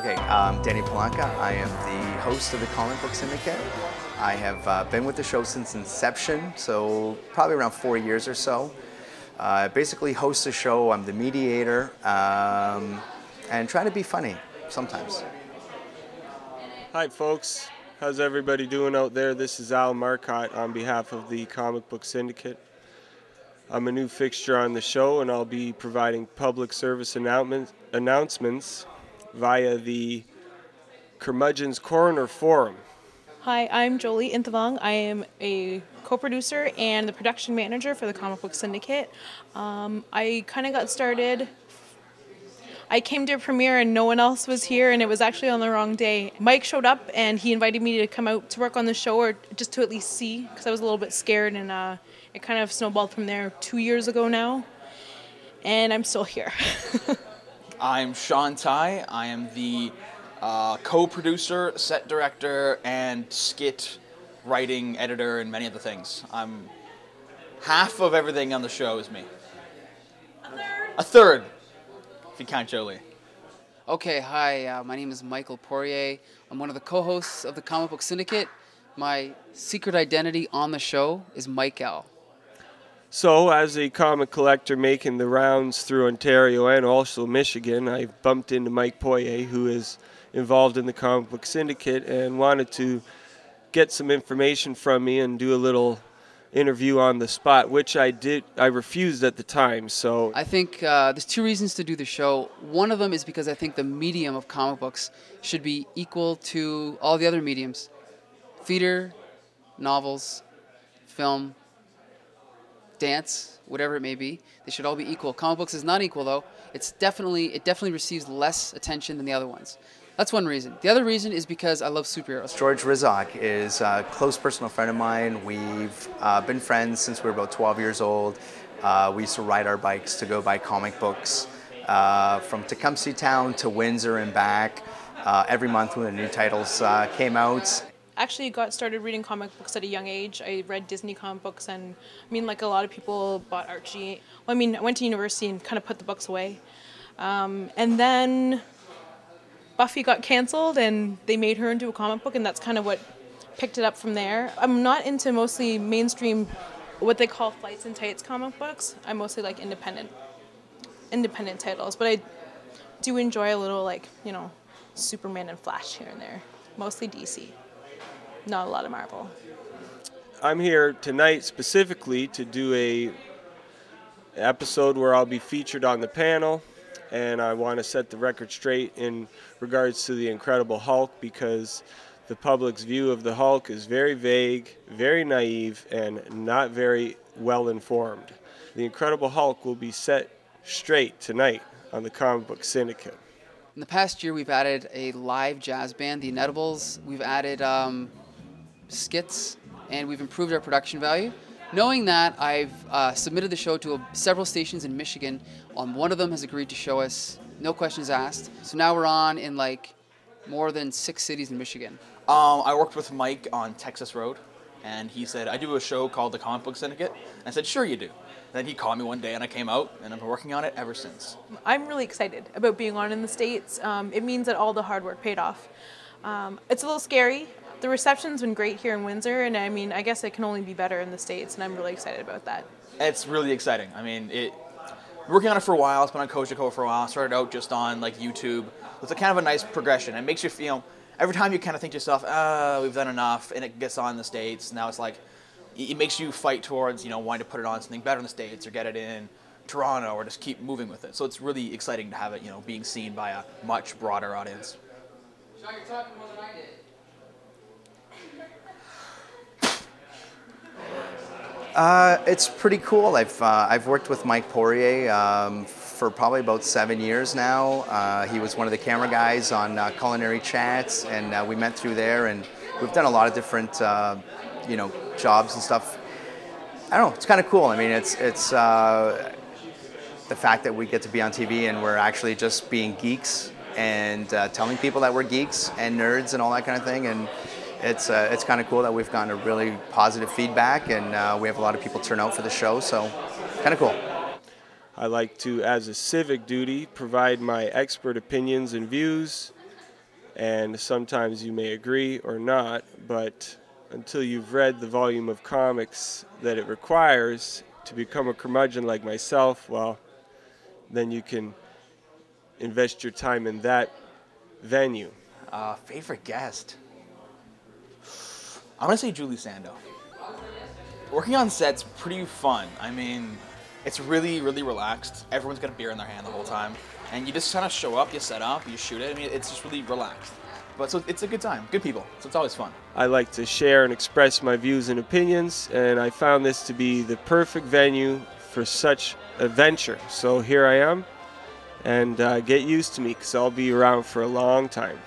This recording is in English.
Okay, Danny Polanka. I am the host of the Comic Book Syndicate. I have been with the show since inception, so probably around 4 years or so. I basically host the show. I'm the mediator, and try to be funny sometimes. Hi folks, how's everybody doing out there? This is Al Marcotte on behalf of the Comic Book Syndicate. I'm a new fixture on the show, and I'll be providing public service announcements via the Curmudgeon's Corner Forum. Hi, I'm Jolie. I am a co-producer and the production manager for the Comic Book Syndicate. I kind of got started. I came to a premiere and no one else was here, and it was actually on the wrong day. Mike showed up and he invited me to come out to work on the show, or just to at least see, because I was a little bit scared, and it kind of snowballed from there 2 years ago now, and I'm still here. I'm Sean Ty. I am the co-producer, set director, and skit writing, editor, and many other things. I'm half of everything on the show is me. A third, if you count Jolie. Okay, hi, my name is Michael Poirier. I'm one of the co-hosts of the Comic Book Syndicate. My secret identity on the show is Mike L. So, as a comic collector making the rounds through Ontario and also Michigan, I bumped into Mike Poirier, who is involved in the Comic Book Syndicate, and wanted to get some information from me and do a little interview on the spot, which I did. I refused at the time. So I think there's two reasons to do the show. One of them is because I think the medium of comic books should be equal to all the other mediums: theater, novels, film, dance, whatever it may be. They should all be equal. Comic books is not equal, though. It definitely receives less attention than the other ones. That's one reason. The other reason is because I love superheroes. George Rizak is a close personal friend of mine. We've been friends since we were about 12 years old. We used to ride our bikes to go buy comic books from Tecumseh Town to Windsor and back every month when the new titles came out. Actually got started reading comic books at a young age. I read Disney comic books, and I mean, like a lot of people, bought Archie. Well, I mean, I went to university and kind of put the books away. And then Buffy got canceled and they made her into a comic book, and that's kind of what picked it up from there. I'm not into mostly mainstream, what they call flights and tights comic books. I mostly like independent titles, but I do enjoy a little, like, you know, Superman and Flash here and there. Mostly DC. Not a lot of Marvel. I'm here tonight specifically to do a episode where I'll be featured on the panel, and I want to set the record straight in regards to the Incredible Hulk, because the public's view of the Hulk is very vague, very naive, and not very well informed. The Incredible Hulk will be set straight tonight on the Comic Book Syndicate. In the past year, we've added a live jazz band, the Inedibles. We've added skits, and we've improved our production value. Knowing that, I've submitted the show to several stations in Michigan. One of them has agreed to show us, no questions asked. So now we're on in like more than 6 cities in Michigan. I worked with Mike on Texas Road, and he said, I do a show called the Comic Book Syndicate. And I said, sure you do. And then he called me one day and I came out, and I've been working on it ever since. I'm really excited about being on in the States. It means that all the hard work paid off. It's a little scary. The reception's been great here in Windsor, and I mean, I guess it can only be better in the States, and I'm really excited about that. It's really exciting. I mean, working on it for a while. It's been on Kojiko for a while. Started out just on like YouTube. It's a kind of a nice progression. It makes you feel, every time you kind of think to yourself, we've done enough, and it gets on in the States. Now it's like, it makes you fight towards, you know, wanting to put it on something better in the States, or get it in Toronto, or just keep moving with it. So it's really exciting to have it, you know, being seen by a much broader audience. Sean, you're talking more than I did. It's pretty cool. I've worked with Mike Poirier for probably about 7 years now. He was one of the camera guys on Culinary Chats, and we met through there, and we've done a lot of different you know, jobs and stuff. I don't know, it's kind of cool. I mean, it's the fact that we get to be on TV and we're actually just being geeks and telling people that we're geeks and nerds and all that kind of thing. And it's kind of cool that we've gotten a really positive feedback, and we have a lot of people turn out for the show, so kind of cool. I like to, as a civic duty, provide my expert opinions and views And sometimes you may agree or not, but until you've read the volume of comics that it requires to become a curmudgeon like myself, well, then you can invest your time in that venue. Favorite guest? I'm gonna say Julie Sando. Working on set's pretty fun. I mean, it's really, really relaxed. Everyone's got a beer in their hand the whole time. And you just kind of show up, you set up, you shoot it. I mean, it's just really relaxed. But so it's a good time, good people, so it's always fun. I like to share and express my views and opinions, and I found this to be the perfect venue for such a venture. So here I am, and get used to me, because I'll be around for a long time.